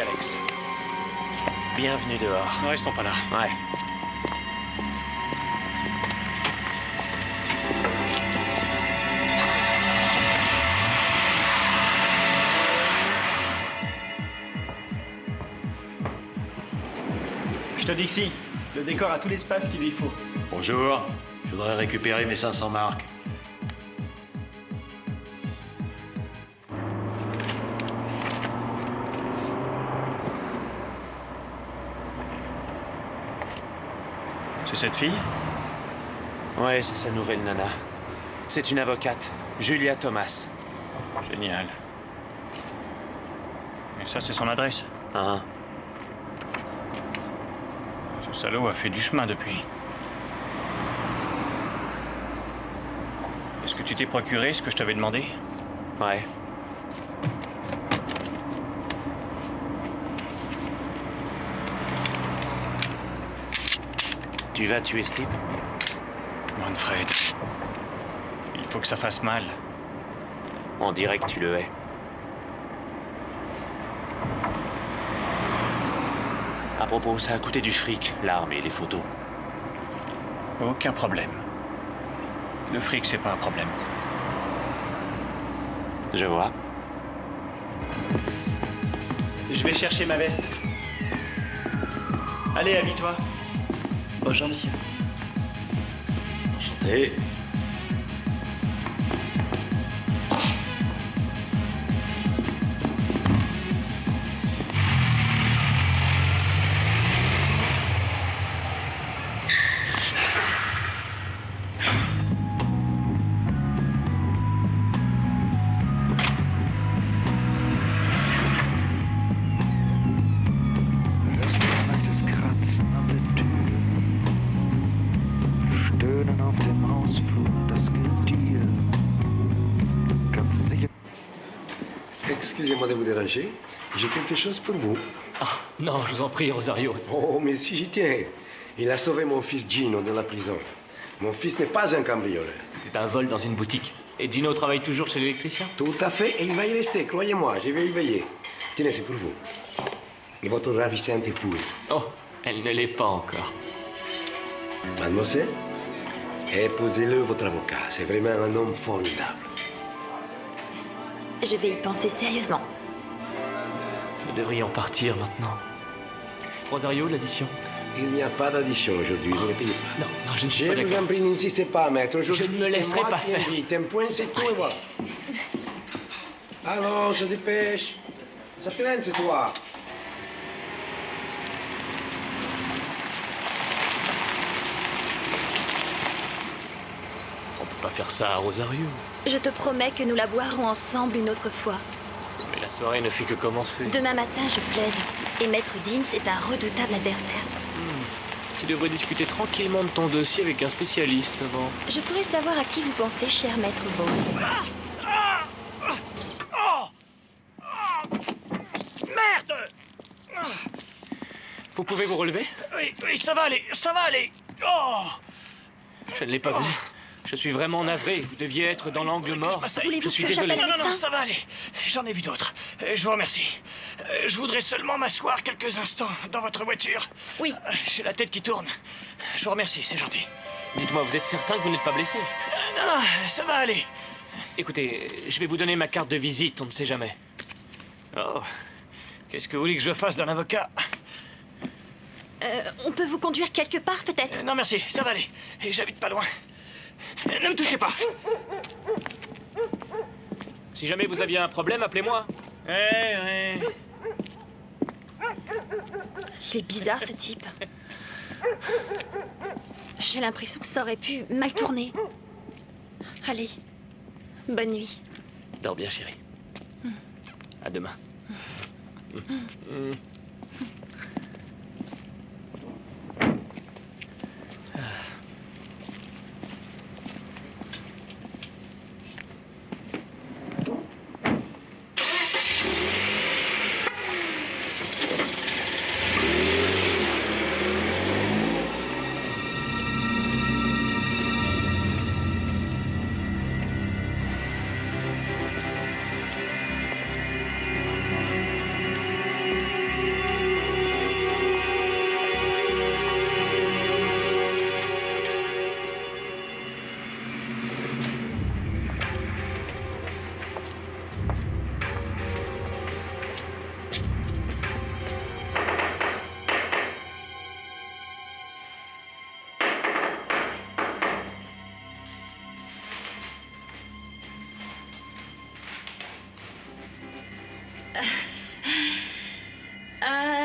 Alex. Bienvenue dehors. Ne restons pas là. Ouais. Je te dis que si. Le décor a tout l'espace qu'il lui faut. Bonjour, je voudrais récupérer mes 500 marques. C'est cette fille? Ouais, c'est sa nouvelle nana. C'est une avocate, Julia Thomas. Génial. Et ça, c'est son adresse? Hein? Ce salaud a fait du chemin depuis. Est-ce que tu t'es procuré ce que je t'avais demandé? Ouais. Tu vas tuer ce type? Manfred. Il faut que ça fasse mal. On dirait que tu le hais. À propos, ça a coûté du fric, l'arme et les photos. Aucun problème. Le fric, c'est pas un problème. Je vois. Je vais chercher ma veste. Allez, habille-toi. Bonjour, monsieur. Enchanté. Excusez-moi de vous déranger. J'ai quelque chose pour vous. Ah, non, je vous en prie, Rosario. Oh, mais si j'y tiens. Il a sauvé mon fils Gino de la prison. Mon fils n'est pas un cambrioleur. C'est un vol dans une boutique. Et Gino travaille toujours chez l'électricien? Tout à fait, et il va y rester, croyez-moi, je vais y veiller. Tenez, c'est pour vous. Et votre ravissante épouse. Oh, elle ne l'est pas encore. Mademoiselle, épousez-le, votre avocat. C'est vraiment un homme formidable. Je vais y penser sérieusement. Nous devrions partir maintenant. Rosario, l'addition? Il n'y a pas d'addition aujourd'hui, vous ne payez pas. Non, non, je ne suis Je pas vous d'accord. en prie, n'insistez pas, maître. Aujourd'hui, Je ne me c'est laisserai moi pas qui faire. invite. Un point, c'est tout, et voilà. Allons, on se dépêche. Ça traîne ce soir. On peut pas faire ça à Rosario. Je te promets que nous la boirons ensemble une autre fois. Mais la soirée ne fait que commencer. Demain matin, je plaide. Et Maître Dean, c'est un redoutable adversaire. Tu devrais discuter tranquillement de ton dossier avec un spécialiste avant. Je pourrais savoir à qui vous pensez, cher Maître Vos. Merde! Vous pouvez vous relever? Oui, oui, ça va aller, ça va aller. Oh! Je ne l'ai pas vu. Je suis vraiment navré. Vous deviez être dans l'angle mort. Voulez-vous Je suis que désolé. j'appelle un Non, non, médecin? ça va aller. J'en ai vu d'autres. Je vous remercie. Je voudrais seulement m'asseoir quelques instants dans votre voiture. Oui. J'ai la tête qui tourne. Je vous remercie, c'est gentil. Dites-moi, vous êtes certain que vous n'êtes pas blessé? Non, ça va aller. Écoutez, je vais vous donner ma carte de visite, on ne sait jamais. Oh, qu'est-ce que vous voulez que je fasse d'un avocat? On peut vous conduire quelque part, peut-être? Non, merci, ça va aller. Et j'habite pas loin. Ne me touchez pas. Si jamais vous aviez un problème, appelez-moi. Ouais. Il est bizarre, ce type. J'ai l'impression que ça aurait pu mal tourner. Allez, bonne nuit. Dors bien, chérie. À demain.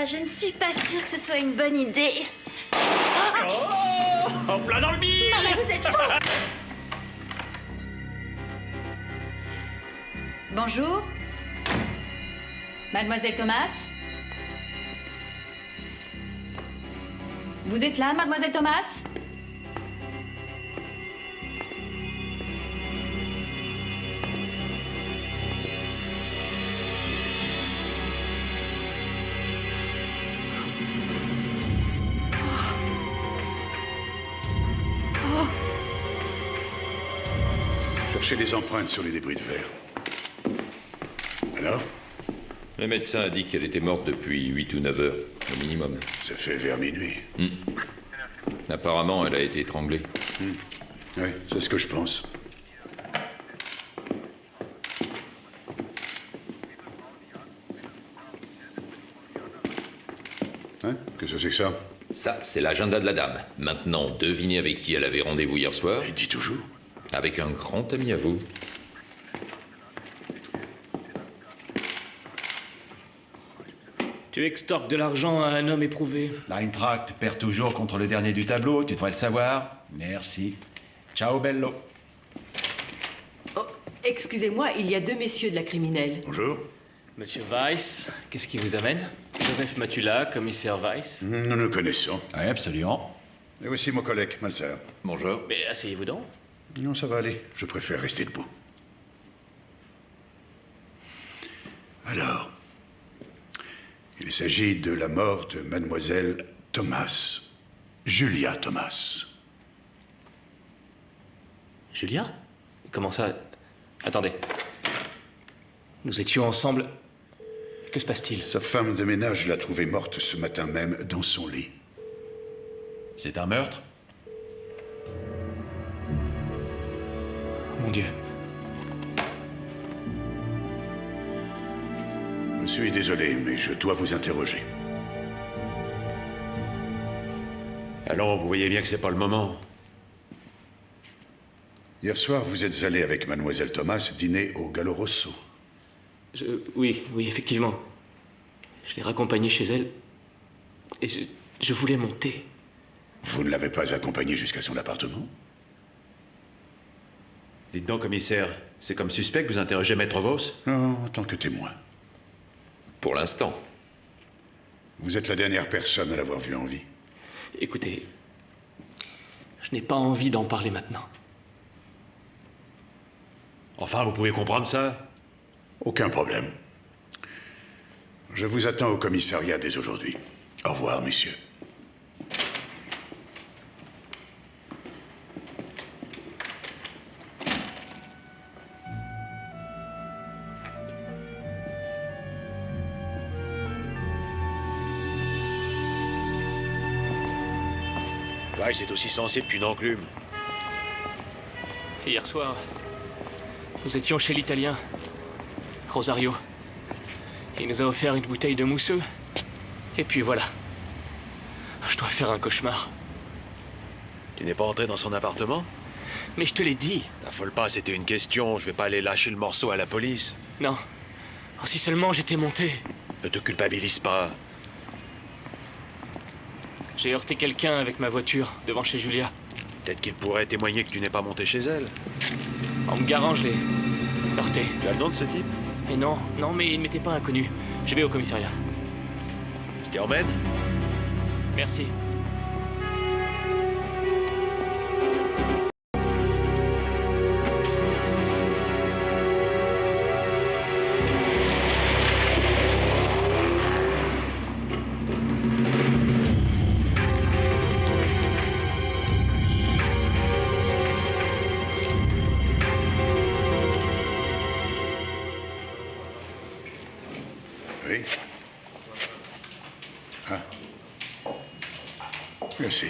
je ne suis pas sûre que ce soit une bonne idée. En plein dans le mille. Non mais vous êtes fous! Bonjour. Mademoiselle Thomas? Vous êtes là, Mademoiselle Thomas? Cherchez des empreintes sur les débris de verre. Alors? Le médecin a dit qu'elle était morte depuis 8 ou 9 heures, au minimum. Ça fait vers minuit. Apparemment, elle a été étranglée. Oui, c'est ce que je pense. Hein? Qu'est-ce que c'est que ça? Ça, c'est l'agenda de la dame. Maintenant, devinez avec qui elle avait rendez-vous hier soir? Elle dit toujours. Avec un grand ami à vous. Tu extorques de l'argent à un homme éprouvé. L'Eintracht perd toujours contre le dernier du tableau, tu devrais le savoir. Merci. Ciao, bello. Oh, excusez-moi, il y a 2 messieurs de la criminelle. Bonjour. Monsieur Weiss, qu'est-ce qui vous amène? Joseph Matula, commissaire Weiss. Nous nous connaissons. Oui, absolument. Et voici mon collègue, Malser. Bonjour. Mais asseyez-vous donc. Non, ça va aller. Je préfère rester debout. Alors, il s'agit de la mort de mademoiselle Thomas. Julia Thomas. Julia? Comment ça? Attendez. Nous étions ensemble. Que se passe-t-il? Sa femme de ménage l'a trouvée morte ce matin même dans son lit. C'est un meurtre? Mon Dieu. Je suis désolé, mais je dois vous interroger. Allons, vous voyez bien que c'est pas le moment. Hier soir, vous êtes allé avec mademoiselle Thomas dîner au Gallo Rosso. Oui, effectivement. Je l'ai raccompagnée chez elle. Et je voulais monter. Vous ne l'avez pas accompagnée jusqu'à son appartement? Dites donc, commissaire, c'est comme suspect que vous interrogez Maître Vos? Non, en tant que témoin. Pour l'instant. Vous êtes la dernière personne à l'avoir vue en vie. Écoutez, je n'ai pas envie d'en parler maintenant. Enfin, vous pouvez comprendre ça? Aucun problème. Je vous attends au commissariat dès aujourd'hui. Au revoir, messieurs. Ouais, c'est aussi sensible qu'une enclume. Hier soir, nous étions chez l'Italien, Rosario. Il nous a offert une bouteille de mousseux. Et puis voilà. Je dois faire un cauchemar. Tu n'es pas entré dans son appartement? Mais je te l'ai dit. T'affole pas, c'était une question. Je vais pas aller lâcher le morceau à la police. Non. Oh, si seulement j'étais monté. Ne te culpabilise pas. J'ai heurté quelqu'un avec ma voiture devant chez Julia. Peut-être qu'il pourrait témoigner que tu n'es pas monté chez elle. En me garant, je l'ai heurté. Tu as le nom de ce type? Et non, mais il ne m'était pas inconnu. Je vais au commissariat. Je t'y emmène? Merci. Oui. Ah. Merci.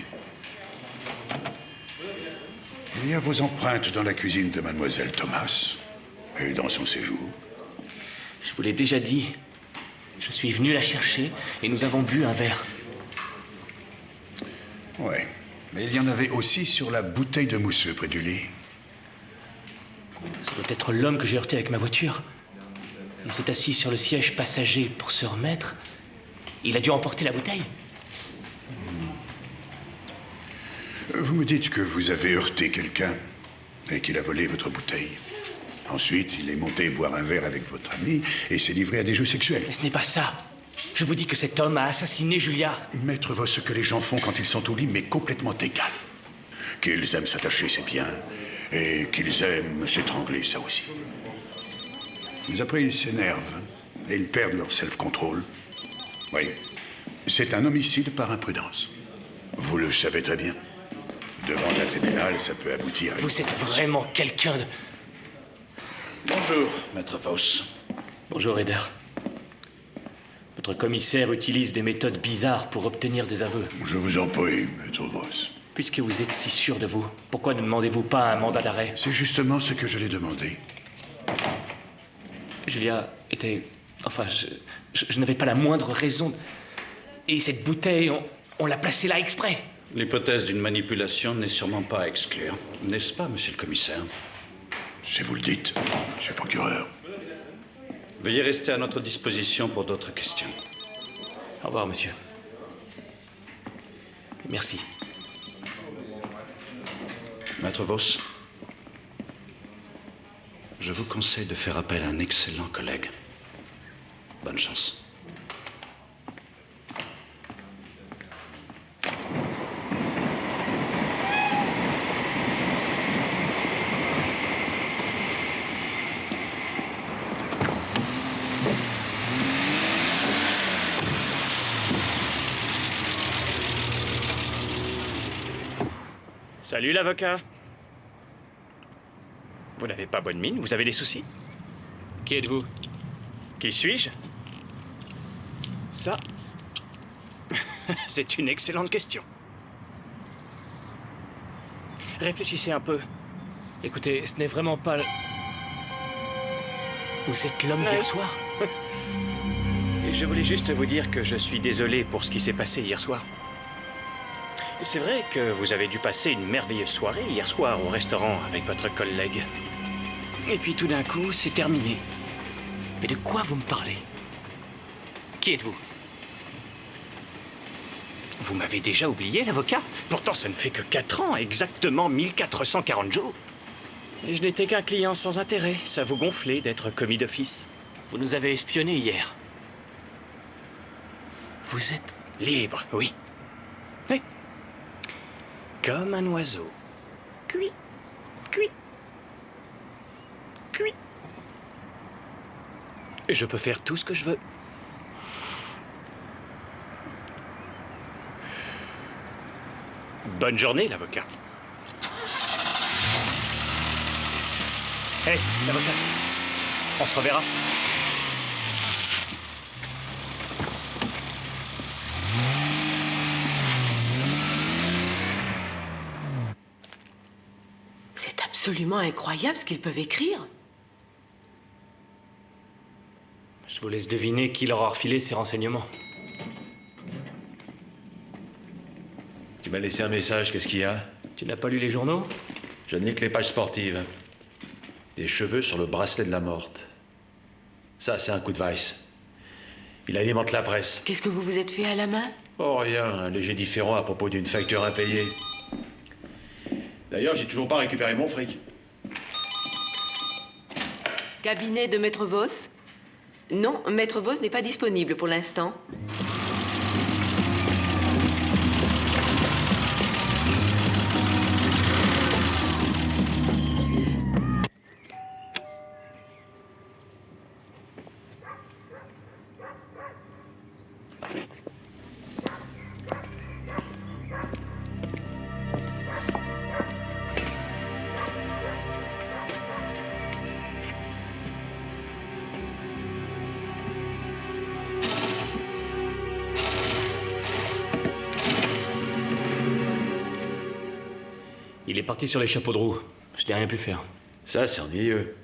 Il y a vos empreintes dans la cuisine de mademoiselle Thomas et dans son séjour. Je vous l'ai déjà dit. Je suis venu la chercher et nous avons bu un verre. Ouais. Mais il y en avait aussi sur la bouteille de mousseux près du lit. Ça doit être l'homme que j'ai heurté avec ma voiture. Il s'est assis sur le siège passager pour se remettre. Il a dû emporter la bouteille. Vous me dites que vous avez heurté quelqu'un et qu'il a volé votre bouteille. Ensuite, il est monté boire un verre avec votre ami et s'est livré à des jeux sexuels. Mais ce n'est pas ça. Je vous dis que cet homme a assassiné Julia. Maître voit ce que les gens font quand ils sont au lit, mais complètement égal. Qu'ils aiment s'attacher, c'est bien. Et qu'ils aiment s'étrangler, ça aussi. Mais après, ils s'énervent et ils perdent leur self-control. Oui, c'est un homicide par imprudence. Vous le savez très bien. Devant un tribunal, ça peut aboutir à... Vous êtes vraiment quelqu'un de... Bonjour, Maître Voss. Bonjour, Eder. Votre commissaire utilise des méthodes bizarres pour obtenir des aveux. Je vous en prie, Maître Voss. Puisque vous êtes si sûr de vous, pourquoi ne demandez-vous pas un mandat d'arrêt? C'est justement ce que je l'ai demandé. Julia était... Enfin, je n'avais pas la moindre raison. Et cette bouteille, on l'a placée là exprès. L'hypothèse d'une manipulation n'est sûrement pas à exclure. N'est-ce pas, monsieur le commissaire? Si vous le dites, monsieur le procureur. Veuillez rester à notre disposition pour d'autres questions. Au revoir, monsieur. Merci. Maître Voss, je vous conseille de faire appel à un excellent collègue. Bonne chance. Salut l'avocat. Vous n'avez pas bonne mine, vous avez des soucis? Qui êtes-vous? Qui suis-je? Ça, c'est une excellente question. Réfléchissez un peu. Écoutez, ce n'est vraiment pas... Vous êtes l'homme d'hier soir? Et je voulais juste vous dire que je suis désolé pour ce qui s'est passé hier soir. C'est vrai que vous avez dû passer une merveilleuse soirée hier soir au restaurant avec votre collègue. Et puis tout d'un coup, c'est terminé. Mais de quoi vous me parlez? Qui êtes-vous? Vous m'avez déjà oublié, l'avocat? Pourtant, ça ne fait que 4 ans, exactement 1440 jours. Et je n'étais qu'un client sans intérêt. Ça vous gonflait d'être commis d'office. Vous nous avez espionnés hier. Vous êtes... Libre, oui. Oui. Comme un oiseau. Cuit. Cuit. Cuit. Je peux faire tout ce que je veux. Bonne journée, l'avocat. Hé, l'avocat. On se reverra. C'est absolument incroyable ce qu'ils peuvent écrire. Je vous laisse deviner qui leur a refilé ces renseignements. Tu m'as laissé un message, qu'est-ce qu'il y a? Tu n'as pas lu les journaux? Je n'ai que les pages sportives. Des cheveux sur le bracelet de la morte. Ça, c'est un coup de Weiss. Il alimente la presse. Qu'est-ce que vous vous êtes fait à la main? Oh, rien, un léger différend à propos d'une facture impayée. D'ailleurs, j'ai toujours pas récupéré mon fric. Cabinet de Maître Voss? Non, Maître Voss n'est pas disponible pour l'instant. Il est parti sur les chapeaux de roue. Je n'ai rien pu faire. Ça, c'est ennuyeux.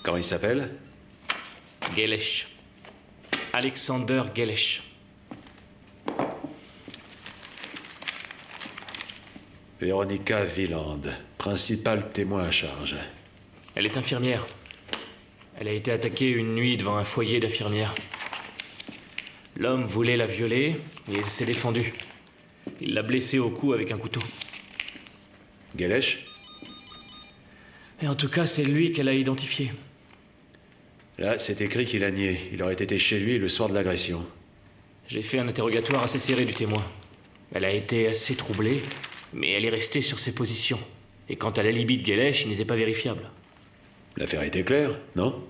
Comment il s'appelle? Gelesch. Alexander Gelesch. Véronica Wieland, principal témoin à charge. Elle est infirmière. Elle a été attaquée une nuit devant un foyer d'infirmières. L'homme voulait la violer et elle s'est défendue. Il l'a blessée au cou avec un couteau. Gelesh? Et en tout cas, c'est lui qu'elle a identifié. Là, c'est écrit qu'il a nié. Il aurait été chez lui le soir de l'agression. J'ai fait un interrogatoire assez serré du témoin. Elle a été assez troublée, mais elle est restée sur ses positions. Et quant à l'alibi de Gelesh, il n'était pas vérifiable. L'affaire était claire, non?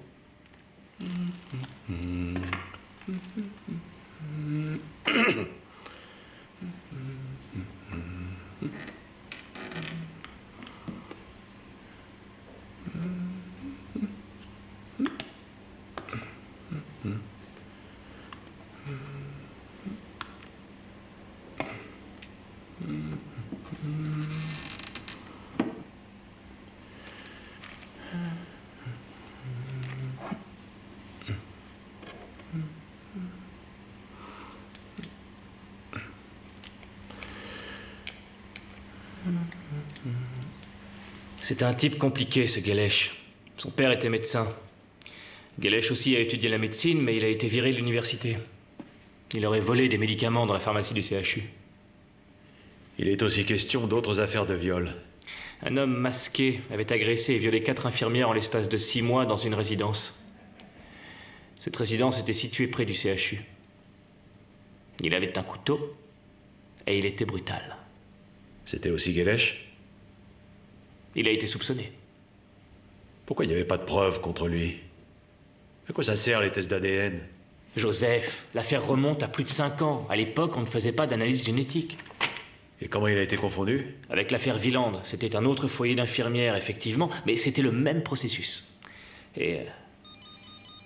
C'est un type compliqué, ce Gelesh. Son père était médecin. Gelesh aussi a étudié la médecine, mais il a été viré de l'université. Il aurait volé des médicaments dans la pharmacie du CHU. Il est aussi question d'autres affaires de viol. Un homme masqué avait agressé et violé 4 infirmières en l'espace de 6 mois dans une résidence. Cette résidence était située près du CHU. Il avait un couteau et il était brutal. C'était aussi Gelesh? Il a été soupçonné. Pourquoi il n'y avait pas de preuves contre lui? À quoi ça sert les tests d'ADN? Joseph, l'affaire remonte à plus de 5 ans. À l'époque, on ne faisait pas d'analyse génétique. Et comment il a été confondu? Avec l'affaire Wieland, c'était un autre foyer d'infirmières, effectivement, mais c'était le même processus. Et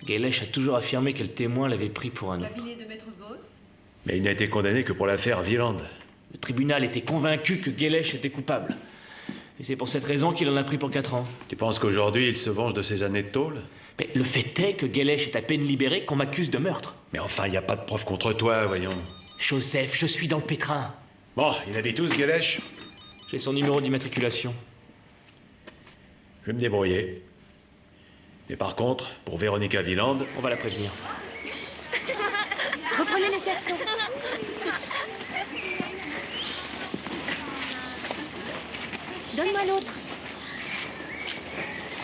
Gelesh a toujours affirmé que le témoin l'avait pris pour un autre. Cabinet de Maître Voss. Mais il n'a été condamné que pour l'affaire Wieland. Le tribunal était convaincu que Gelesh était coupable. Et c'est pour cette raison qu'il en a pris pour 4 ans. Tu penses qu'aujourd'hui, il se venge de ses années de tôle? Mais le fait est que Gelesh est à peine libéré qu'on m'accuse de meurtre. Mais enfin, il n'y a pas de preuves contre toi, voyons. Joseph, je suis dans le pétrin. Bon, il habite où, ce Gelesh? J'ai son numéro d'immatriculation. Je vais me débrouiller. Mais par contre, pour Véronica Wieland... On va la prévenir. Reprenez les cerceaux. Donne-moi l'autre.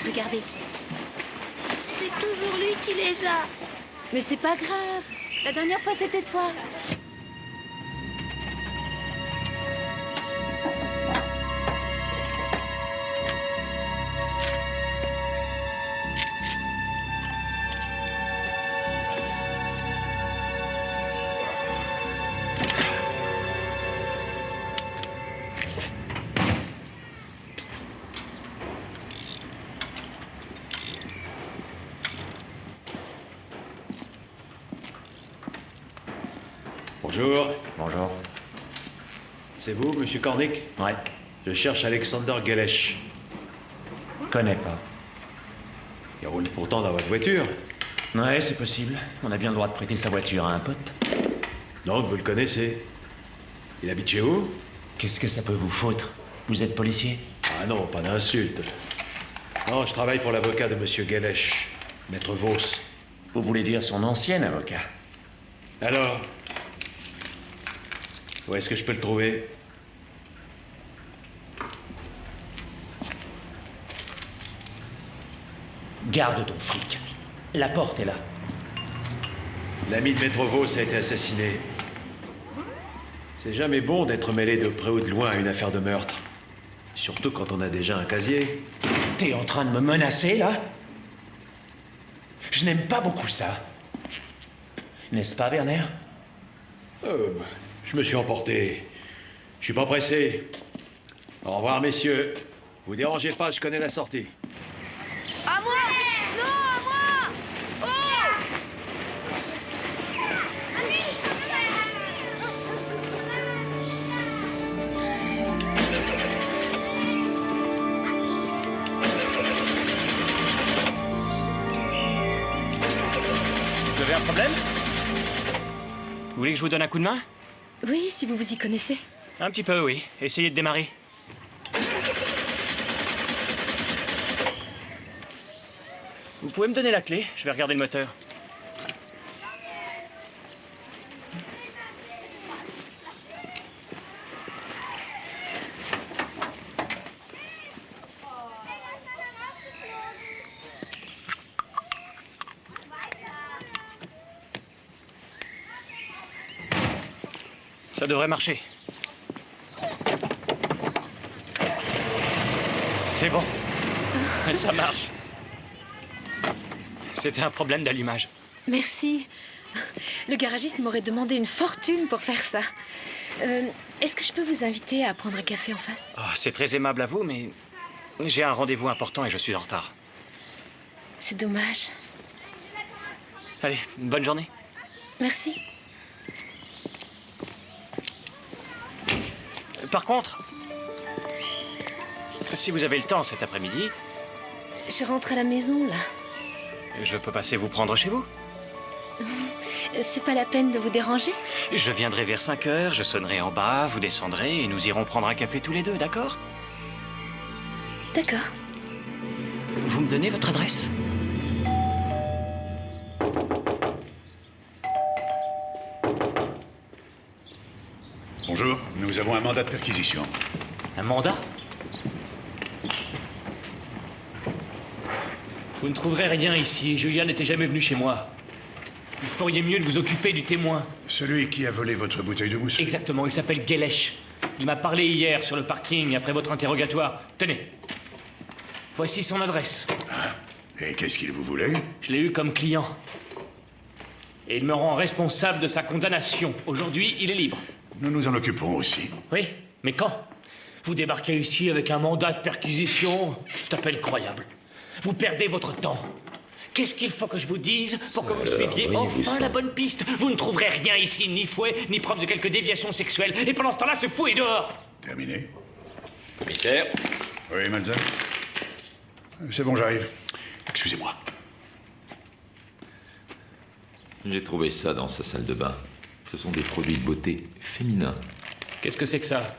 Regardez. C'est toujours lui qui les a. Mais c'est pas grave. La dernière fois, c'était toi. Bonjour. Bonjour. C'est vous, monsieur Cornick? Ouais. Je cherche Alexander Gelesh. Connais pas. Il roule pourtant dans votre voiture. Ouais, c'est possible. On a bien le droit de prêter sa voiture à un pote. Donc, vous le connaissez? Il habite chez vous? Qu'est-ce que ça peut vous foutre? Vous êtes policier? Ah non, pas d'insulte. Non, je travaille pour l'avocat de monsieur Gelesh, Maître Voss. Vous voulez dire son ancien avocat? Alors? Où est-ce que je peux le trouver? Garde ton fric. La porte est là. L'ami de Maître Voss a été assassiné. C'est jamais bon d'être mêlé de près ou de loin à une affaire de meurtre. Surtout quand on a déjà un casier. T'es en train de me menacer, là? Je n'aime pas beaucoup ça. N'est-ce pas, Werner? Je me suis emporté. Je suis pas pressé. Au revoir, messieurs. Vous dérangez pas, je connais la sortie. À moi! Non, à moi! Oh! Vous avez un problème? Vous voulez que je vous donne un coup de main? Oui, si vous vous y connaissez. Un petit peu, oui. Essayez de démarrer. Vous pouvez me donner la clé? Je vais regarder le moteur. Ça devrait marcher. C'est bon. Ça marche. C'était un problème d'allumage. Merci. Le garagiste m'aurait demandé une fortune pour faire ça. Est-ce que je peux vous inviter à prendre un café en face? Oh, c'est très aimable à vous, mais j'ai un rendez-vous important et je suis en retard. C'est dommage. Allez, une bonne journée. Merci. Par contre, si vous avez le temps cet après-midi... Je rentre à la maison, là. Je peux passer vous prendre chez vous? C'est pas la peine de vous déranger? Je viendrai vers 5 heures, je sonnerai en bas, vous descendrez et nous irons prendre un café tous les deux, d'accord? D'accord. Vous me donnez votre adresse? Bonjour, nous avons un mandat de perquisition. Un mandat? Vous ne trouverez rien ici. Julia n'était jamais venue chez moi. Vous feriez mieux de vous occuper du témoin. Celui qui a volé votre bouteille de mousse. Exactement, il s'appelle Gelesh. Il m'a parlé hier sur le parking après votre interrogatoire. Tenez. Voici son adresse. Ah, et qu'est-ce qu'il vous voulait? Je l'ai eu comme client. Et il me rend responsable de sa condamnation. Aujourd'hui, il est libre. Nous nous en occupons aussi. Oui, mais quand? Vous débarquez ici avec un mandat de perquisition? C'est incroyable. Vous perdez votre temps. Qu'est-ce qu'il faut que je vous dise pour que vous suiviez enfin la bonne piste? Vous ne trouverez rien ici, ni fouet, ni preuve de quelque déviation sexuelle. Et pendant ce temps-là, ce fou est dehors. Terminé. Commissaire? Oui, Malzahn? C'est bon, j'arrive. Excusez-moi. J'ai trouvé ça dans sa salle de bain. Ce sont des produits de beauté féminins. Qu'est-ce que c'est que ça?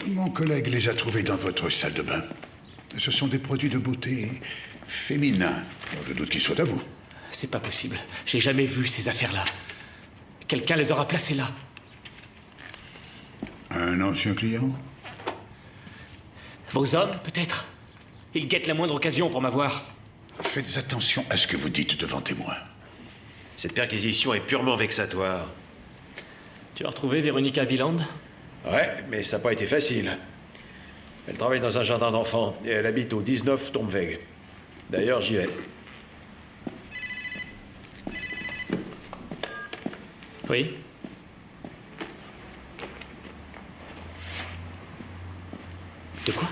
Mon collègue les a trouvés dans votre salle de bain. Ce sont des produits de beauté féminins. Alors, je doute qu'ils soient à vous. C'est pas possible. J'ai jamais vu ces affaires-là. Quelqu'un les aura placées là. Un ancien client? Vos hommes, peut-être? Ils guettent la moindre occasion pour m'avoir. Faites attention à ce que vous dites devant témoins. Cette perquisition est purement vexatoire. Tu as retrouvé Véronica Wieland? Ouais, mais ça n'a pas été facile. Elle travaille dans un jardin d'enfants et elle habite au 19 Tombweg. D'ailleurs, j'y vais. Oui. De quoi?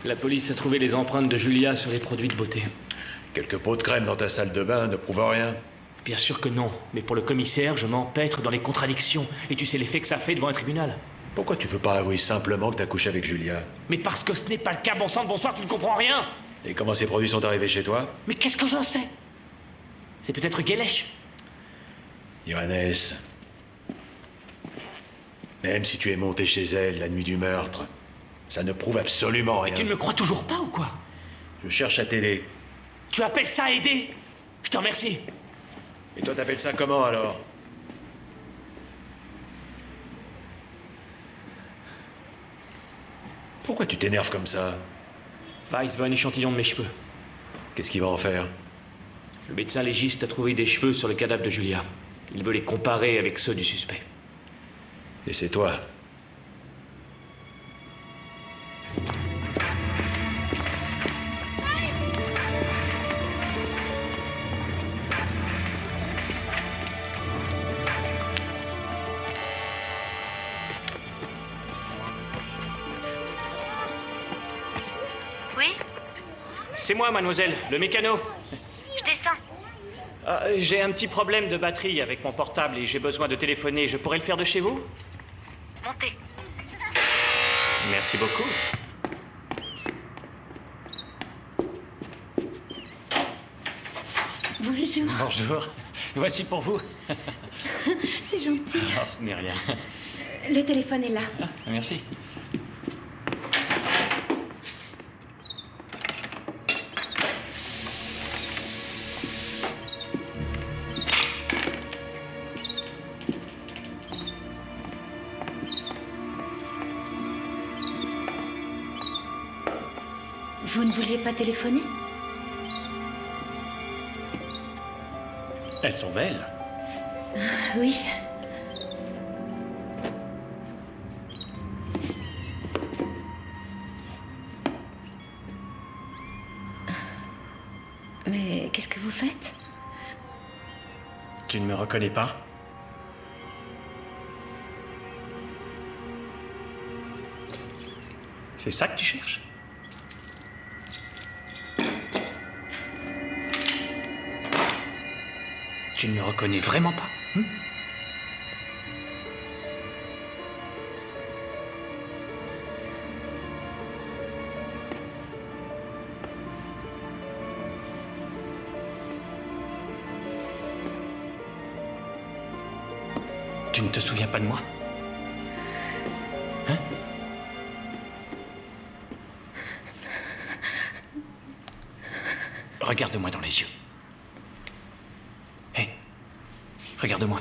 La police a trouvé les empreintes de Julia sur les produits de beauté. Quelques pots de crème dans ta salle de bain ne prouvent rien. Bien sûr que non, mais pour le commissaire, je m'empêtre dans les contradictions. Et tu sais l'effet que ça fait devant un tribunal. Pourquoi tu veux pas avouer simplement que t'as couché avec Julia? Mais parce que ce n'est pas le cas, bon sang de bonsoir, tu ne comprends rien. Et comment ces produits sont arrivés chez toi? Mais qu'est-ce que j'en sais? C'est peut-être Gelesh. Johannes, même si tu es monté chez elle la nuit du meurtre, ça ne prouve absolument rien. Mais tu ne me crois toujours pas ou quoi? Je cherche à t'aider. Tu appelles ça aider? Je te remercie. Et toi, t'appelles ça comment, alors? Pourquoi tu t'énerves comme ça? Weiss veut un échantillon de mes cheveux. Qu'est-ce qu'il va en faire? Le médecin légiste a trouvé des cheveux sur le cadavre de Julia. Il veut les comparer avec ceux du suspect. Et c'est toi? Oui? C'est moi, mademoiselle, le mécano. Je descends. Ah, j'ai un petit problème de batterie avec mon portable et j'ai besoin de téléphoner. Je pourrais le faire de chez vous? Montez. Merci beaucoup. Bonjour. Bonjour. Voici pour vous. C'est gentil. Oh, ce n'est rien. Le téléphone est là. Ah, merci. Vous ne vouliez pas téléphoner? Elles sont belles. Oui. Mais qu'est-ce que vous faites? Tu ne me reconnais pas? C'est ça que tu cherches? Tu ne me reconnais vraiment pas, hein? Tu ne te souviens pas de moi? Hein? Regarde-moi dans les yeux. Hé, regarde-moi.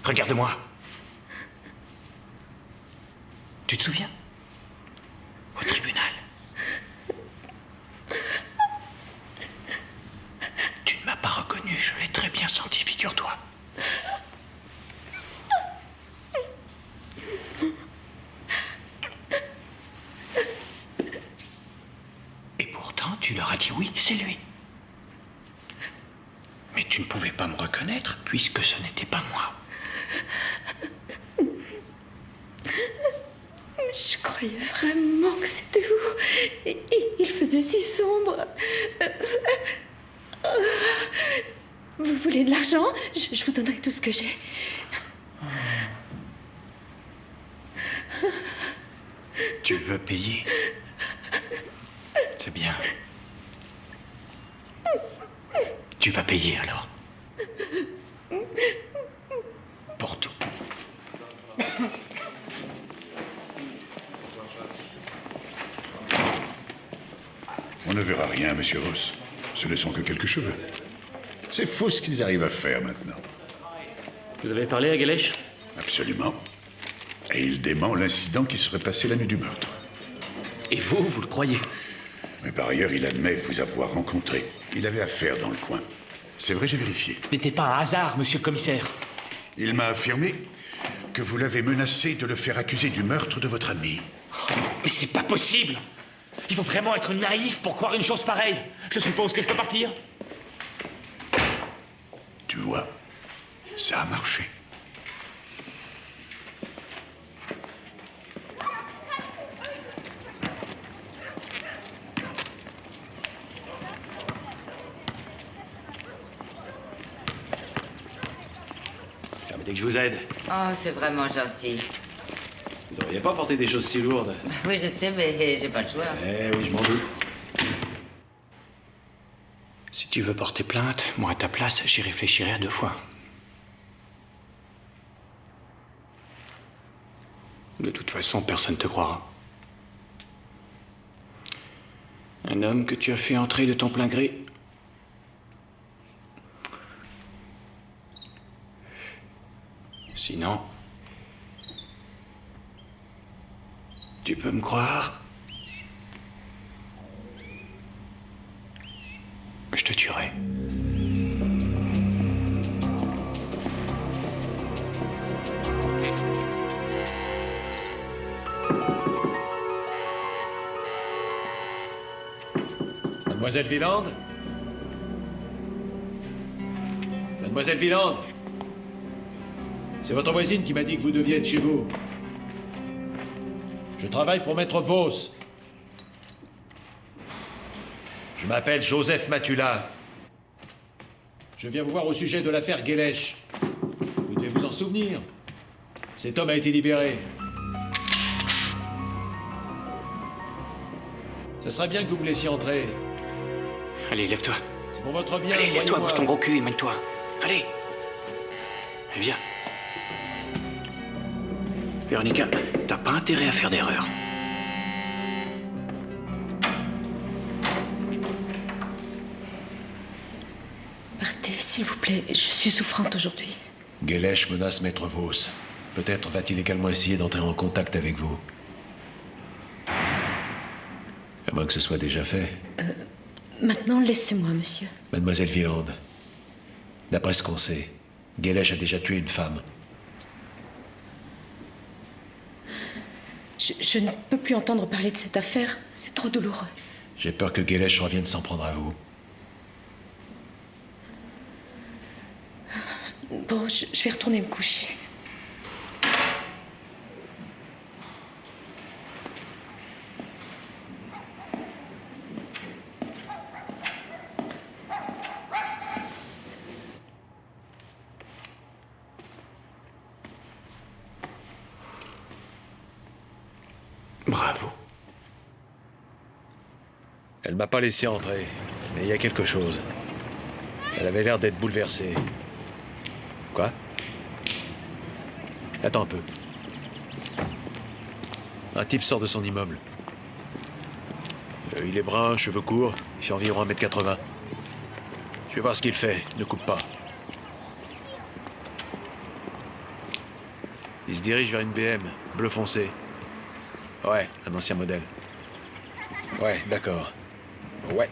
Regarde-moi. Tu te souviens? Au tribunal. Tu ne m'as pas reconnu, je l'ai très bien senti, figure-toi. Et pourtant, tu leur as dit oui, c'est lui. Mais tu ne pouvais pas me reconnaître puisque ce n'était pas moi. Je croyais vraiment que c'était vous. Il faisait si sombre. Vous voulez de l'argent? Je vous donnerai tout ce que j'ai. Tu veux payer? C'est bien. Tu vas payer alors. Pour tout. On ne verra rien, monsieur Ross. Ce ne sont que quelques cheveux. C'est fou ce qu'ils arrivent à faire maintenant. Vous avez parlé à Galesh? Absolument. Et il dément l'incident qui serait passé la nuit du meurtre. Et vous le croyez? Mais par ailleurs, il admet vous avoir rencontré. Il avait affaire dans le coin. C'est vrai, j'ai vérifié. Ce n'était pas un hasard, monsieur le commissaire. Il m'a affirmé que vous l'avez menacé de le faire accuser du meurtre de votre ami. Mais c'est pas possible! Il faut vraiment être naïf pour croire une chose pareille. Je suppose que je peux partir? Tu vois, ça a marché. Permettez que je vous aide. Oh, c'est vraiment gentil. Vous devriez pas porter des choses si lourdes. Oui, je sais, mais j'ai pas le choix. Eh oui, je m'en doute. Si tu veux porter plainte, moi à ta place, j'y réfléchirai à 2 fois. De toute façon, personne ne te croira. Un homme que tu as fait entrer de ton plein gré. Sinon, tu peux me croire, je te tuerai. Mademoiselle Villand? Mademoiselle Villand? C'est votre voisine qui m'a dit que vous deviez être chez vous. Je travaille pour Maître Vos. Je m'appelle Joseph Matula. Je viens vous voir au sujet de l'affaire Galesh. Vous devez vous en souvenir. Cet homme a été libéré. Ce serait bien que vous me laissiez entrer. Allez, lève-toi. C'est pour votre bien. Allez, lève-toi, bouge ton gros cul et mène-toi. Allez. Viens. Véronica, t'as pas intérêt à faire d'erreur. Partez, s'il vous plaît. Je suis souffrante aujourd'hui. Galesh menace Maître Vos. Peut-être va-t-il également essayer d'entrer en contact avec vous. À moins que ce soit déjà fait. Maintenant, laissez-moi, monsieur. Mademoiselle Villand, D'après ce qu'on sait, Gelesh a déjà tué une femme. Je ne peux plus entendre parler de cette affaire. C'est trop douloureux. J'ai peur que Gelesh revienne s'en prendre à vous. Bon, je vais retourner me coucher. Bravo. Elle m'a pas laissé entrer, mais il y a quelque chose. Elle avait l'air d'être bouleversée. Quoi? Attends un peu. Un type sort de son immeuble. Il est brun, cheveux courts, il fait environ 1m80. Je vais voir ce qu'il fait, ne coupe pas. Il se dirige vers une BM, bleu foncé. Ouais, un ancien modèle. Ouais, d'accord. Ouais.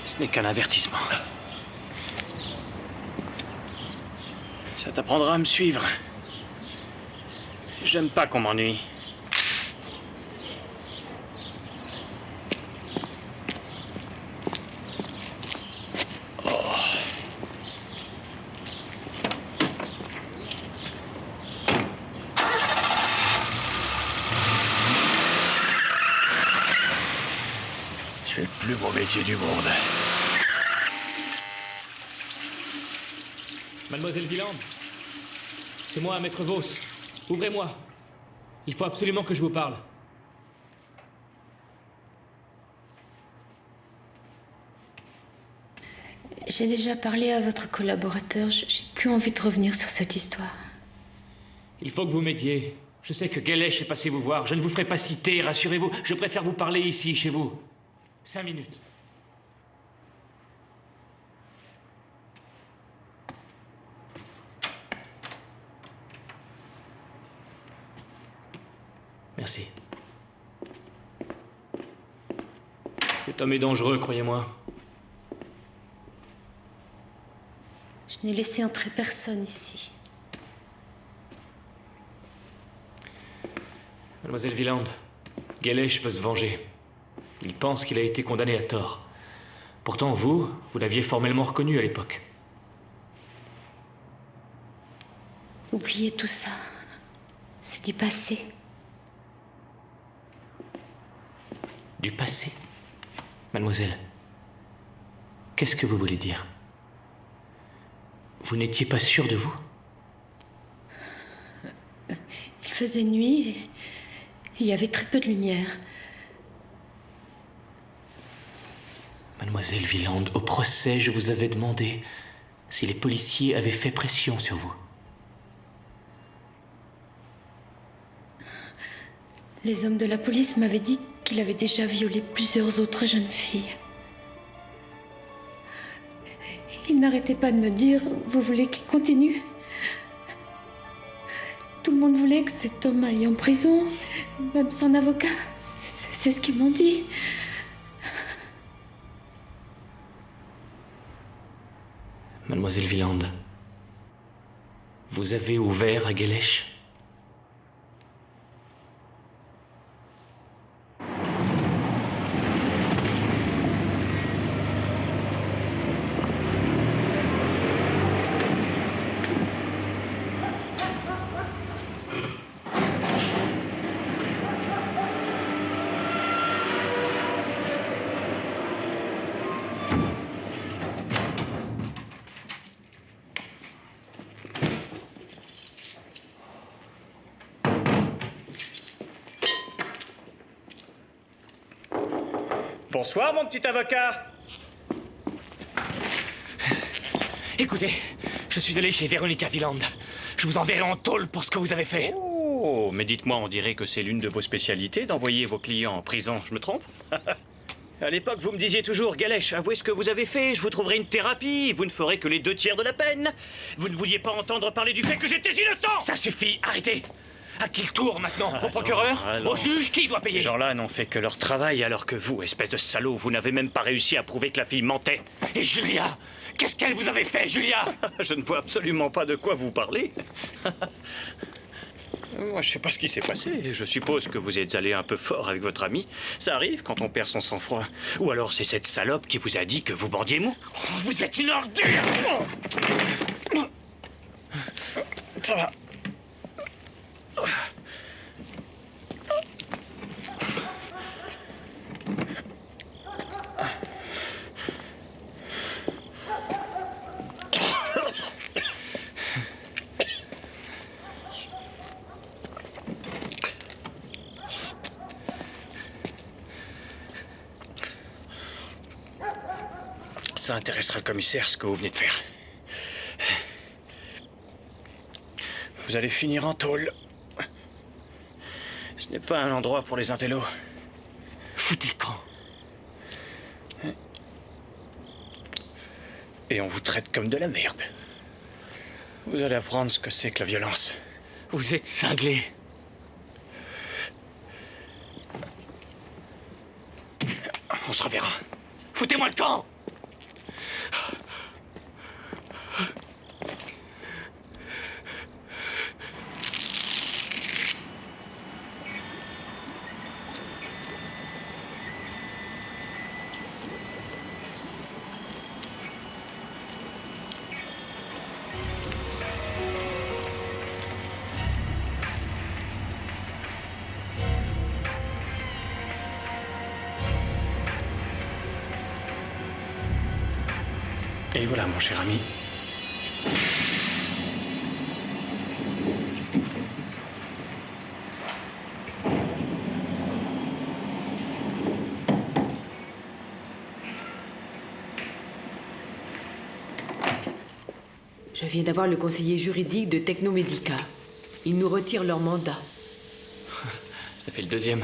Ce n'est qu'un avertissement. Ça t'apprendra à me suivre. J'aime pas qu'on m'ennuie. Je fais le plus beau métier du monde. Mademoiselle Wieland, c'est moi, Maître Vos. Ouvrez-moi. Il faut absolument que je vous parle. J'ai déjà parlé à votre collaborateur. J'ai plus envie de revenir sur cette histoire. Il faut que vous m'aidiez. Je sais que Gelesh est passé vous voir. Je ne vous ferai pas citer, rassurez-vous. Je préfère vous parler ici, chez vous. 5 minutes. Merci. Cet homme est dangereux, croyez-moi. Je n'ai laissé entrer personne ici. Mademoiselle Wieland, Gelesh veut se venger. Il pense qu'il a été condamné à tort. Pourtant, vous l'aviez formellement reconnu à l'époque. Oubliez tout ça. C'est du passé. Du passé? Mademoiselle, qu'est-ce que vous voulez dire? Vous n'étiez pas sûre de vous? Il faisait nuit et il y avait très peu de lumière. Mademoiselle Wieland, au procès, je vous avais demandé si les policiers avaient fait pression sur vous. Les hommes de la police m'avaient dit qu'il avait déjà violé plusieurs autres jeunes filles. Ils n'arrêtaient pas de me dire « Vous voulez qu'il continue ?» Tout le monde voulait que cet homme aille en prison. Même son avocat. C'est ce qu'ils m'ont dit. Mademoiselle Wieland, vous avez ouvert à Guélèche? Bonsoir, mon petit avocat. Écoutez, je suis allé chez Véronica Wieland. Je vous enverrai en tôle pour ce que vous avez fait. Oh, mais dites-moi, on dirait que c'est l'une de vos spécialités d'envoyer vos clients en prison, je me trompe? À l'époque, vous me disiez toujours, Guélèche, avouez ce que vous avez fait, je vous trouverai une thérapie, vous ne ferez que les 2/3 de la peine. Vous ne vouliez pas entendre parler du fait que j'étais innocent! Ça suffit, arrêtez! À qui le tour maintenant? Au procureur? Au juge? Qui doit payer? Ces gens-là n'ont fait que leur travail, alors que vous, espèce de salaud, vous n'avez même pas réussi à prouver que la fille mentait. Et Julia? Qu'est-ce qu'elle vous avait fait, Julia? Je ne vois absolument pas de quoi vous parlez. Moi, je sais pas ce qui s'est passé. Je suppose que vous êtes allé un peu fort avec votre ami. Ça arrive quand on perd son sang-froid. Ou alors c'est cette salope qui vous a dit que vous bandiez mou. Vous êtes une ordure! Ça va. Ça intéressera le commissaire, ce que vous venez de faire. Vous allez finir en tôle. Ce n'est pas un endroit pour les intellos. Foutez le camp. Et on vous traite comme de la merde. Vous allez apprendre ce que c'est que la violence. Vous êtes cinglé. On se reverra. Foutez-moi le camp! Et voilà, mon cher ami. Je viens d'avoir le conseiller juridique de Technomédica. Ils nous retirent leur mandat. Ça fait le deuxième.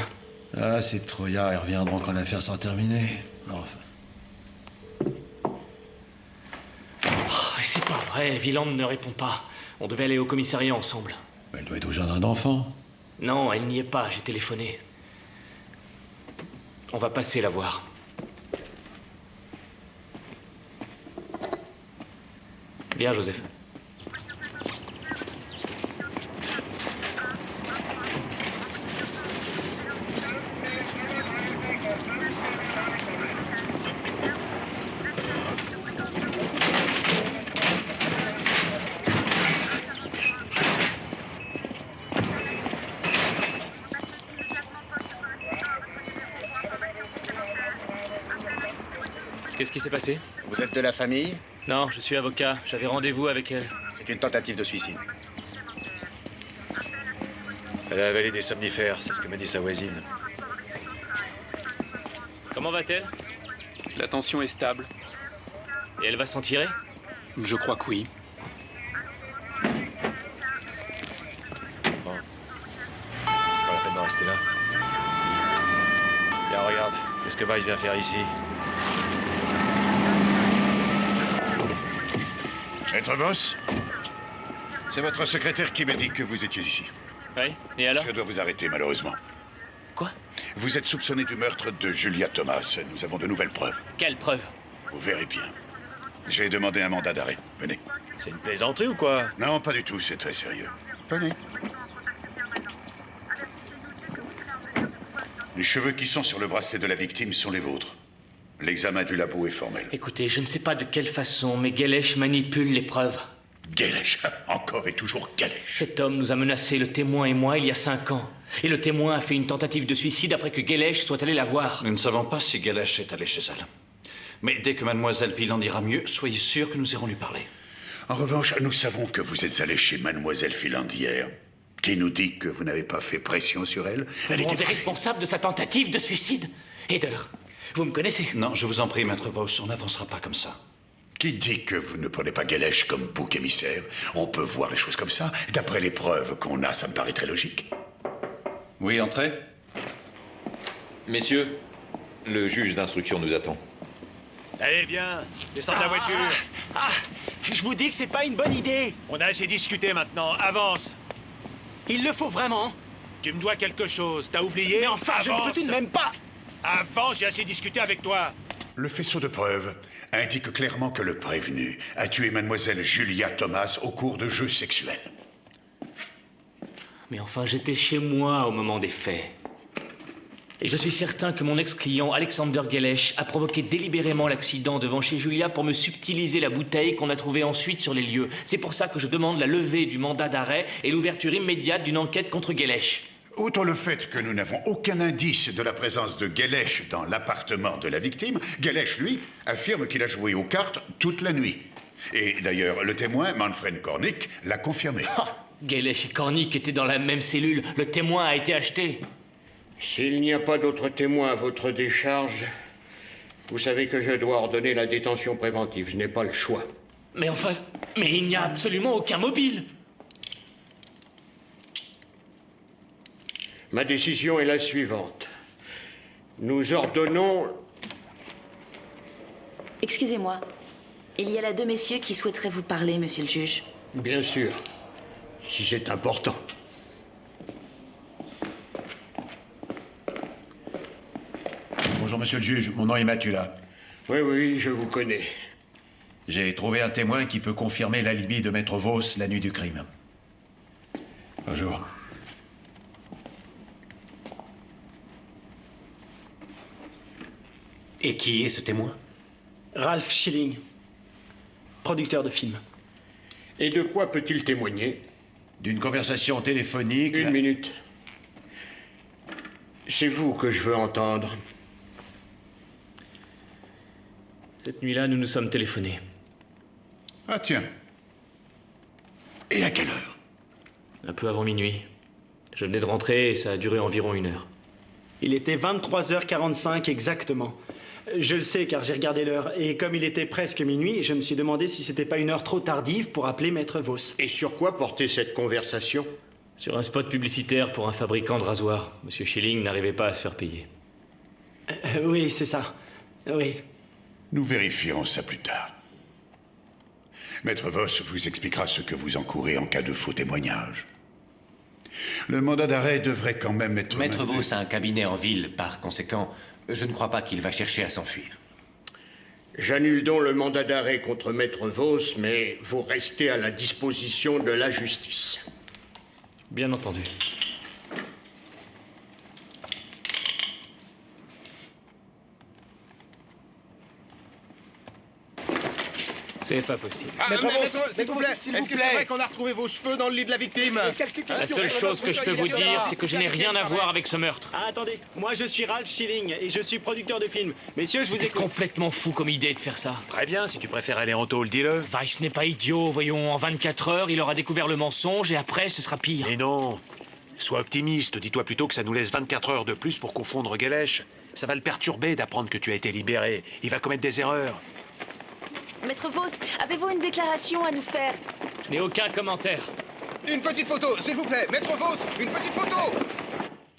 Ah, c'est Troya, ils reviendront quand l'affaire sera terminée. Enfin. C'est pas vrai, Wieland ne répond pas. On devait aller au commissariat ensemble. Elle doit être au jardin d'enfants. Non, elle n'y est pas, j'ai téléphoné. On va passer la voir. Viens, Joseph. Qu'est-ce qui s'est passé? Vous êtes de la famille? Non, je suis avocat. J'avais rendez-vous avec elle. C'est une tentative de suicide. Elle a avalé des somnifères, c'est ce que m'a dit sa voisine. Comment va-t-elle? La tension est stable. Et elle va s'en tirer? Je crois que oui. Bon. Pas la peine d'en rester là. Tiens, regarde, qu'est-ce que Weiss vient faire ici? Maître Voss, C'est votre secrétaire qui m'a dit que vous étiez ici. Oui, et alors? Je dois vous arrêter, malheureusement. Quoi? Vous êtes soupçonné du meurtre de Julia Thomas. Nous avons de nouvelles preuves. Quelles preuves? Vous verrez bien. J'ai demandé un mandat d'arrêt. Venez. C'est une plaisanterie ou quoi? Non, pas du tout, c'est très sérieux. Venez. Les cheveux qui sont sur le bracelet de la victime sont les vôtres. L'examen du labo est formel. Écoutez, je ne sais pas de quelle façon, mais Gelesh manipule les preuves. Gelesh, encore et toujours Gelesh. Cet homme nous a menacé, le témoin et moi, il y a 5 ans. Et le témoin a fait une tentative de suicide après que Gelesh soit allé la voir. Nous ne savons pas si Gelesh est allé chez elle. Mais dès que mademoiselle Villand ira mieux, soyez sûr que nous irons lui parler. En revanche, nous savons que vous êtes allé chez mademoiselle Villand hier, qui nous dit que vous n'avez pas fait pression sur elle. Vous rendez responsable de sa tentative de suicide? Eder, vous me connaissez? Non, je vous en prie, maître Vos, on n'avancera pas comme ça. Qui dit que vous ne prenez pas Gelesh comme bouc émissaire? On peut voir les choses comme ça. D'après les preuves qu'on a, ça me paraît très logique. Oui, entrez. Messieurs, le juge d'instruction nous attend. Allez, viens, descends de la voiture. Je vous dis que c'est pas une bonne idée. On a assez discuté maintenant, avance. Il le faut vraiment. Tu me dois quelque chose, t'as oublié? Mais enfin, je ne peux tout de même pas. Avant, j'ai assez discuté avec toi. Le faisceau de preuves indique clairement que le prévenu a tué mademoiselle Julia Thomas au cours de jeux sexuels. Mais enfin, j'étais chez moi au moment des faits. Et je suis certain que mon ex-client, Alexander Gelesh, a provoqué délibérément l'accident devant chez Julia pour me subtiliser la bouteille qu'on a trouvée ensuite sur les lieux. C'est pour ça que je demande la levée du mandat d'arrêt et l'ouverture immédiate d'une enquête contre Gelesh. Outre le fait que nous n'avons aucun indice de la présence de Gelesh dans l'appartement de la victime, Gelesh, lui, affirme qu'il a joué aux cartes toute la nuit. Et d'ailleurs, le témoin, Manfred Kornick, l'a confirmé. Gelesh et Kornick étaient dans la même cellule. Le témoin a été acheté. S'il n'y a pas d'autres témoins à votre décharge, vous savez que je dois ordonner la détention préventive. Je n'ai pas le choix. Mais enfin, mais il n'y a absolument aucun mobile. Ma décision est la suivante. Nous ordonnons... Excusez-moi. Il y a là 2 messieurs qui souhaiteraient vous parler, monsieur le juge. Bien sûr, si c'est important. Bonjour, monsieur le juge. Mon nom est Matula. Oui, je vous connais. J'ai trouvé un témoin qui peut confirmer l'alibi de Maître Vos la nuit du crime. Bonjour. Et qui est ce témoin? Ralph Schilling, producteur de films. Et de quoi peut-il témoigner? D'une conversation téléphonique... Une minute. C'est vous que je veux entendre. Cette nuit-là, nous nous sommes téléphonés. Ah tiens. Et à quelle heure? Un peu avant minuit. Je venais de rentrer et ça a duré environ 1 heure. Il était 23h45 exactement. Je le sais car j'ai regardé l'heure. Et comme il était presque minuit, je me suis demandé si c'était pas une heure trop tardive pour appeler Maître Vos. Et sur quoi portait cette conversation? Sur un spot publicitaire pour un fabricant de rasoirs. Monsieur Schilling n'arrivait pas à se faire payer. Oui, c'est ça. Oui. Nous vérifierons ça plus tard. Maître Vos vous expliquera ce que vous encourez en cas de faux témoignage. Le mandat d'arrêt devrait quand même être... Maître Vos a un cabinet en ville, par conséquent, je ne crois pas qu'il va chercher à s'enfuir. J'annule donc le mandat d'arrêt contre Maître Vos, mais vous restez à la disposition de la justice. Bien entendu. C'est pas possible. Maître Vos, s'il vous plaît, est-ce que c'est vrai qu'on a retrouvé vos cheveux dans le lit de la victime? La seule chose que je peux vous dire, c'est que je n'ai rien à voir avec ce meurtre. Ah, attendez, moi je suis Ralph Schilling et je suis producteur de films. Messieurs, je vous C'était écoute. complètement fou comme idée de faire ça. Très bien, si tu préfères aller en tôle, dis-le. Weiss n'est pas idiot, voyons, en 24 heures, il aura découvert le mensonge et après, ce sera pire. Mais non. Sois optimiste, dis-toi plutôt que ça nous laisse 24 heures de plus pour confondre Gelesh. Ça va le perturber d'apprendre que tu as été libéré. Il va commettre des erreurs. Maître Vos, avez-vous une déclaration à nous faire? Je n'ai aucun commentaire. Une petite photo, s'il vous plaît. Maître Vos, une petite photo.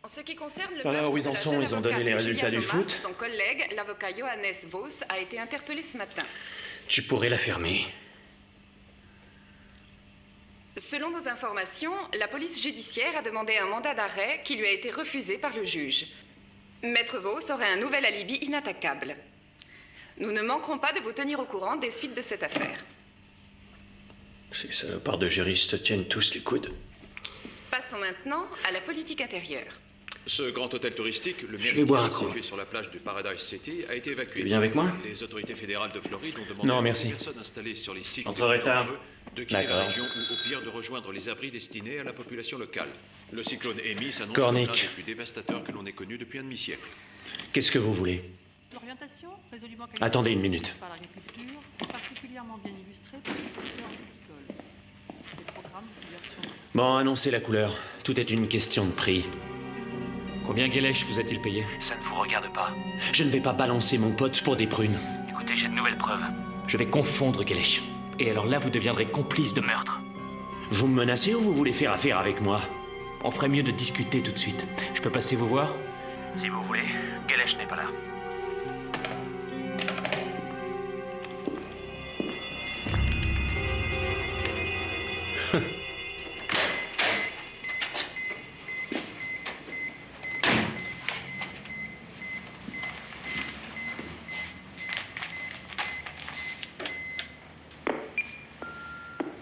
En ce qui concerne le Alors, meurtre où ils de en la sont? jeune Ils ont donné avocate les résultats Julia du Thomas, foot? Son collègue, l'avocat Johannes Vos, a été interpellé ce matin. Tu pourrais la fermer. Selon nos informations, la police judiciaire a demandé un mandat d'arrêt qui lui a été refusé par le juge. Maître Vos aurait un nouvel alibi inattaquable. Nous ne manquerons pas de vous tenir au courant des suites de cette affaire. Ces salopards de juristes tiennent tous les coudes. Passons maintenant à la politique intérieure. Ce grand hôtel touristique, le vais boire un Méridien, coup. situé sur la plage du Paradise City, a été évacué. Tu viens avec moi? Les autorités fédérales de Floride ont demandé Non, aux merci. personnes installées sur les sites J'entrerai tard. dangereux de quitter la D'accord. région ou au pire de rejoindre les abris destinés à la population locale. Le cyclone Amy s'annonce Cornic. comme l'un des plus dévastateurs que l'on ait connu depuis un demi-siècle. Qu'est-ce que vous voulez? L'orientation, résolument Attendez une minute. par l'agriculture, particulièrement bien illustrée par les secteurs agricoles. Les programmes de diversion. Bon, annoncez la couleur. Tout est une question de prix. Combien Guélèche vous a-t-il payé? Ça ne vous regarde pas. Je ne vais pas balancer mon pote pour des prunes. Écoutez, j'ai de nouvelles preuves. Je vais confondre Guélèche. Et alors là, vous deviendrez complice de meurtre. Vous me menacez ou vous voulez faire affaire avec moi? On ferait mieux de discuter tout de suite. Je peux passer vous voir? Si vous voulez. Guélèche n'est pas là.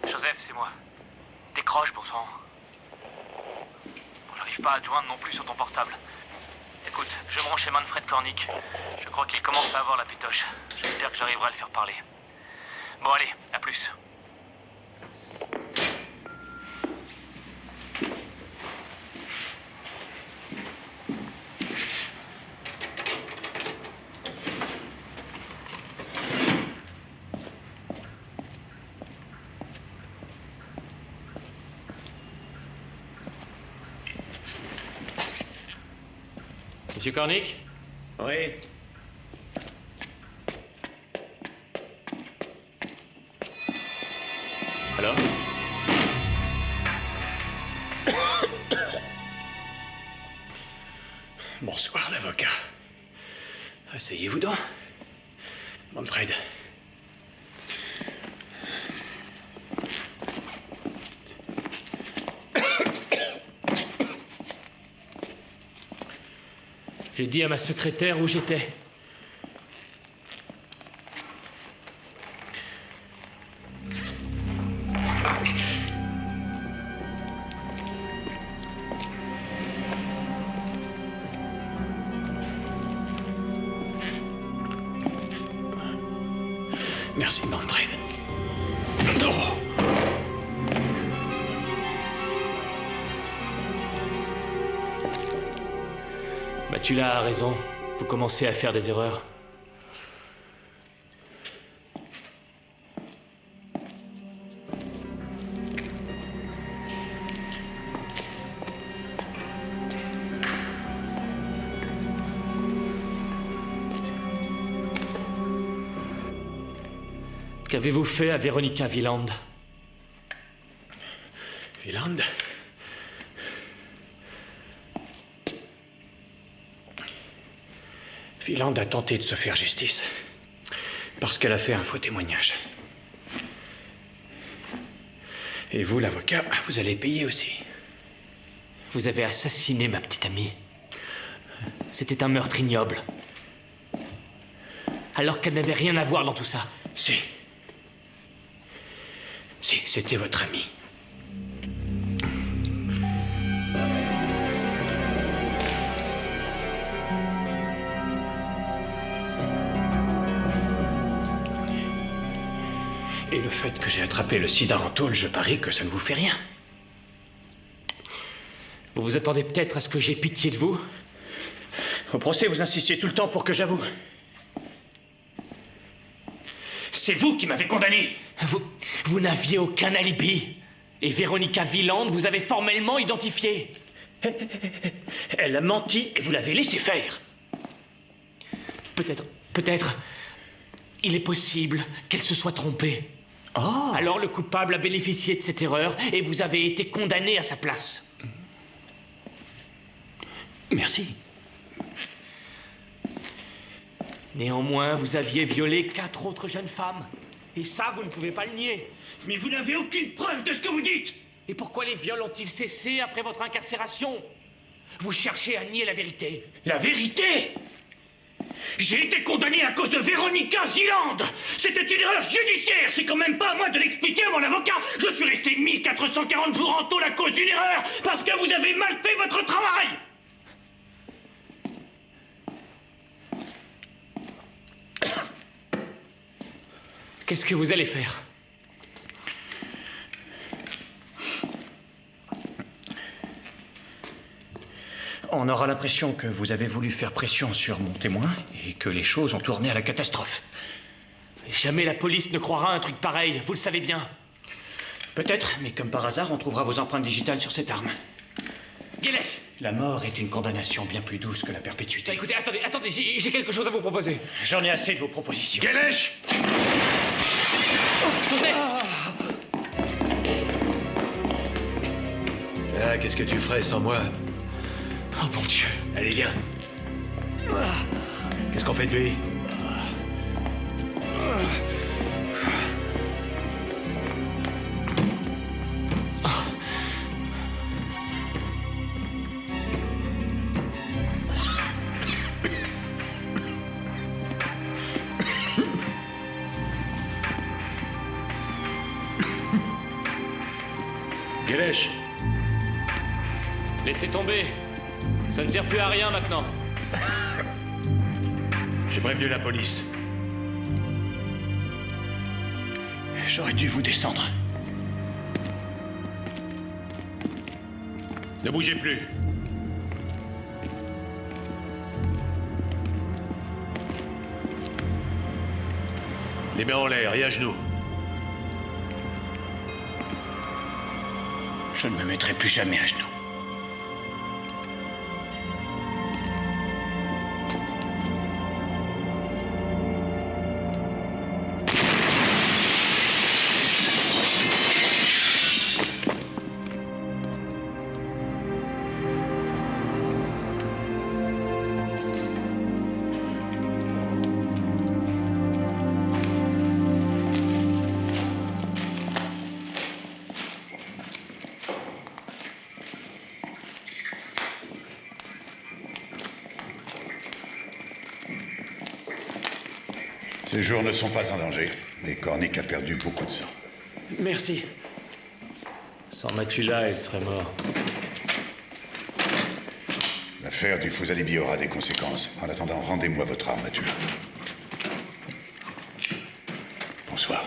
Joseph, c'est moi. Décroche, bon sang. J'arrive pas à te joindre non plus sur ton portable. Écoute, je me rends chez Manfred Cornick. Je crois qu'il commence à avoir la pétoche. J'espère que j'arriverai à le faire parler. Bon, allez, à plus. Monsieur Cornick? Oui. Alors? Bonsoir, l'avocat. Asseyez-vous donc. Manfred. J'ai dit à ma secrétaire où j'étais. Merci, Manfred. Matula a raison. Vous commencez à faire des erreurs. Qu'avez-vous fait à Véronica Wieland? Wieland? Wieland a tenté de se faire justice parce qu'elle a fait un faux témoignage. Et vous, l'avocat, vous allez payer aussi. Vous avez assassiné ma petite amie. C'était un meurtre ignoble. Alors qu'elle n'avait rien à voir dans tout ça. Si. Si, c'était votre amie. Et le fait que j'ai attrapé le sida en tôle, je parie que ça ne vous fait rien. Vous vous attendez peut-être à ce que j'ai pitié de vous? Au procès, vous insistiez tout le temps pour que j'avoue. C'est vous qui m'avez condamné. Vous n'aviez aucun alibi. Et Véronica Wieland vous avez formellement identifié. Elle a menti et vous l'avez laissé faire. Peut-être, il est possible qu'elle se soit trompée. Oh. Alors le coupable a bénéficié de cette erreur et vous avez été condamné à sa place. Merci. Néanmoins, vous aviez violé 4 autres jeunes femmes. Et ça, vous ne pouvez pas le nier. Mais vous n'avez aucune preuve de ce que vous dites. Et pourquoi les viols ont-ils cessé après votre incarcération? Vous cherchez à nier la vérité. La vérité? J'ai été condamné à cause de Véronica Zeeland. C'était une erreur judiciaire. C'est quand même pas à moi de l'expliquer à mon avocat. Je suis resté 1440 jours en tôle à cause d'une erreur parce que vous avez mal fait votre travail. Qu'est-ce que vous allez faire? On aura l'impression que vous avez voulu faire pression sur mon témoin et que les choses ont tourné à la catastrophe. Jamais la police ne croira un truc pareil, vous le savez bien. Peut-être, mais comme par hasard, on trouvera vos empreintes digitales sur cette arme. Guélèche! La mort est une condamnation bien plus douce que la perpétuité. Écoutez, attendez, j'ai quelque chose à vous proposer. J'en ai assez de vos propositions. Guélèche! Ah, qu'est-ce que tu ferais sans moi? Oh mon Dieu! Allez, viens. Qu'est-ce qu'on fait de lui? Guélèche! Laissez tomber. Ça ne sert plus à rien maintenant. J'ai prévenu la police. J'aurais dû vous descendre. Ne bougez plus. Les mains en l'air et à genoux. Je ne me mettrai plus jamais à genoux. Ces jours ne sont pas en danger, mais Cornick a perdu beaucoup de sang. Merci. Sans Matula, il serait mort. L'affaire du faux alibi aura des conséquences. En attendant, rendez-moi votre arme, Matula. Bonsoir.